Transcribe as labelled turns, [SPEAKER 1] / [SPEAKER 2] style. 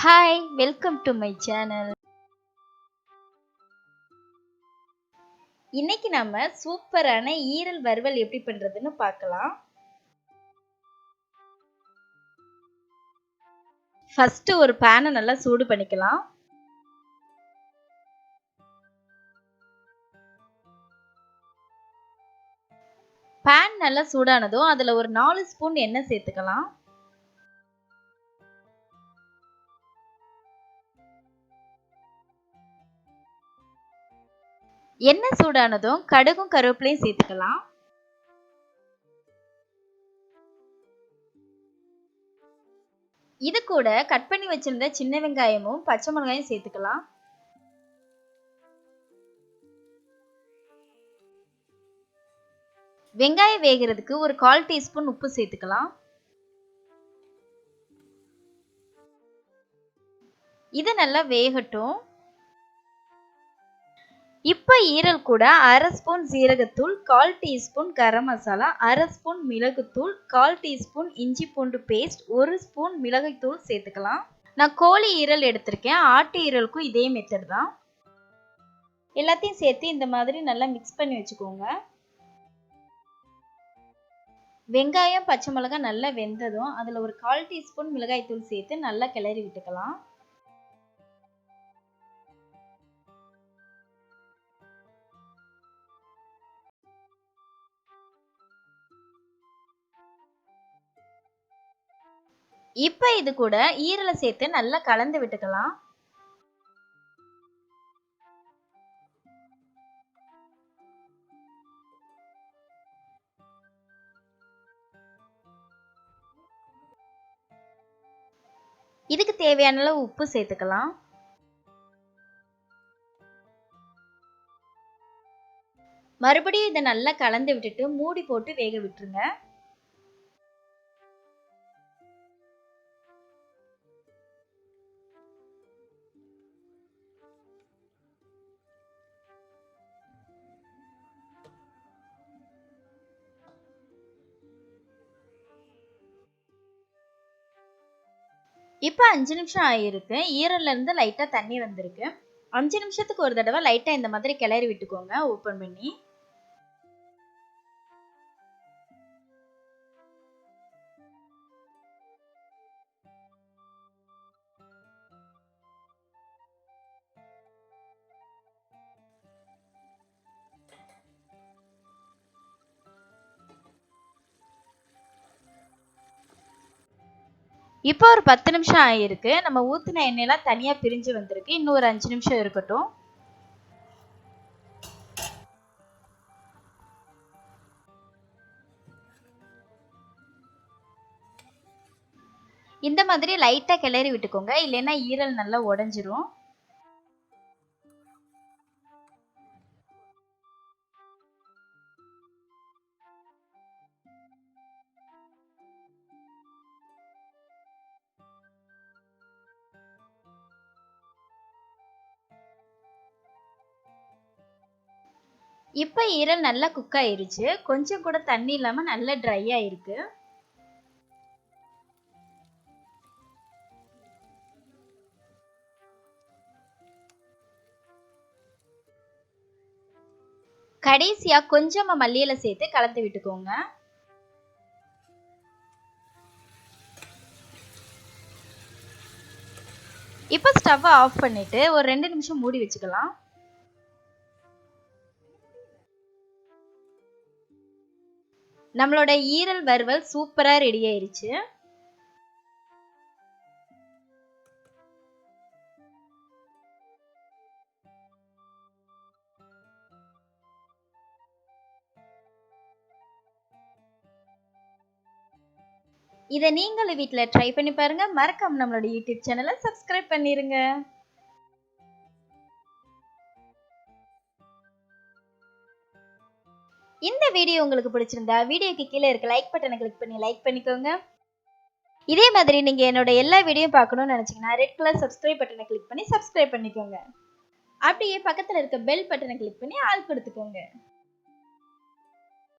[SPEAKER 1] Hi, welcome to my channel. இன்னைக்கு நம்ம சூப்பரான ஈரல் வறுவல் எப்படி பண்றதுன்னு பார்க்கலாம். ஃபர்ஸ்ட் ஒரு பேனை நல்லா சூடு பண்ணிக்கலாம். பேன் நல்லா சூடானதும் அதுல ஒரு 4 ஸ்பூன் எண்ணெய் சேர்த்துக்கலாம். எண்ணெய் சூடானதும் கடுகும் கருவேப்பிலையும் சேர்த்துக்கலாம். இது கூட கட் பண்ணி வச்சிருந்த சின்ன வெங்காயமும் பச்சை மிளகாயும் சேர்த்துக்கலாம். வெங்காயம் வேகிறதுக்கு ஒரு 1/4 டீஸ்பூன் உப்பு சேர்த்துக்கலாம். இது நல்லா வேகட்டும். இப்போ ஈரல் கூட 1/2 ஸ்பூன் சீரகத்தூள், 1/4 டீஸ்பூன் கரம் மசாலா, 1/2 ஸ்பூன் மிளகுத்தூள், 1/4 டீஸ்பூன் இஞ்சி பூண்டு பேஸ்ட், 1 ஸ்பூன் மிளகாய்த்தூள் சேர்த்துக்கலாம். நான் கோழி ஈரல் எடுத்திருக்கேன். ஆட்டு ஈரலுக்கும் இதே மெத்தட் தான். எல்லாத்தையும் சேர்த்து இந்த மாதிரி நல்லா மிக்ஸ் பண்ணி வச்சுக்கோங்க. வெங்காயம் பச்சை மிளகாய் நல்லா வெந்ததும் அதில் ஒரு 1/4 டீஸ்பூன் மிளகாய்த்தூள் சேர்த்து நல்லா கிளறி விட்டுக்கலாம். இப்போ இது கூட ஈரலை சேர்த்து நல்லா கலந்து விட்டுக்கலாம். இதுக்கு தேவையான அளவு உப்பு சேர்த்துக்கலாம். மறுபடியும் இதை நல்லா கலந்து விட்டுட்டு மூடி போட்டு வேக விட்டுருங்க. இப்போ 5 நிமிஷம் ஆகிருக்கு. ஈரல்ல இருந்து லைட்டா தண்ணி வந்திருக்கு. 5 நிமிஷத்துக்கு ஒரு தடவை லைட்டா இந்த மாதிரி கிளறி விட்டுக்கோங்க ஓபன் பண்ணி. இப்போ ஒரு 10 நிமிஷம் ஆகிருக்கு. நம்ம ஊற்றின எண்ணெயெல்லாம் தனியாக பிரிஞ்சு வந்திருக்கு. இன்னும் ஒரு 5 நிமிஷம் இருக்கட்டும். இந்த மாதிரி லைட்டாக கிளறி விட்டுக்கோங்க, இல்லைன்னா ஈரல் நல்லா உடைஞ்சிரும். இப்போ ஈரல் நல்லா குக் ஆயிருச்சு. கொஞ்சம் கூட தண்ணி இல்லாம நல்லா ட்ரை ஆயிருக்கு. கடைசியா கொஞ்சமா மல்லி இலை சேர்த்து கலந்து விட்டுக்கோங்க. இப்போ ஸ்டவ் ஆஃப் பண்ணிட்டு ஒரு 2 நிமிஷம் மூடி வச்சுக்கலாம். நம்மளோட ஈரல் வறுவல் சூப்பரா ரெடி ஆயிருச்சு. இதை நீங்களும் வீட்டில் ட்ரை பண்ணி பாருங்க. மறக்காம நம்மளோட யூடியூப் சேனலை சப்ஸ்கிரைப் பண்ணிருங்க. இந்த வீடியோ உங்களுக்கு பிடிச்சிருந்தா வீடியோக்கு கீழே இருக்க லைக் பட்டனை கிளிக் பண்ணி லைக் பண்ணிக்கோங்க. இதே மாதிரி நீங்க என்னோட எல்லா வீடியோ பார்க்கணும்னு நினைச்சீங்கன்னா ரெட் கலர் சப்ஸ்கிரைப் பட்டனை கிளிக் பண்ணி சப்ஸ்கிரைப் பண்ணிக்கோங்க. அப்படியே பக்கத்துல இருக்க பெல் பட்டனை கிளிக் பண்ணி ஆல் கொடுத்துக்கோங்க.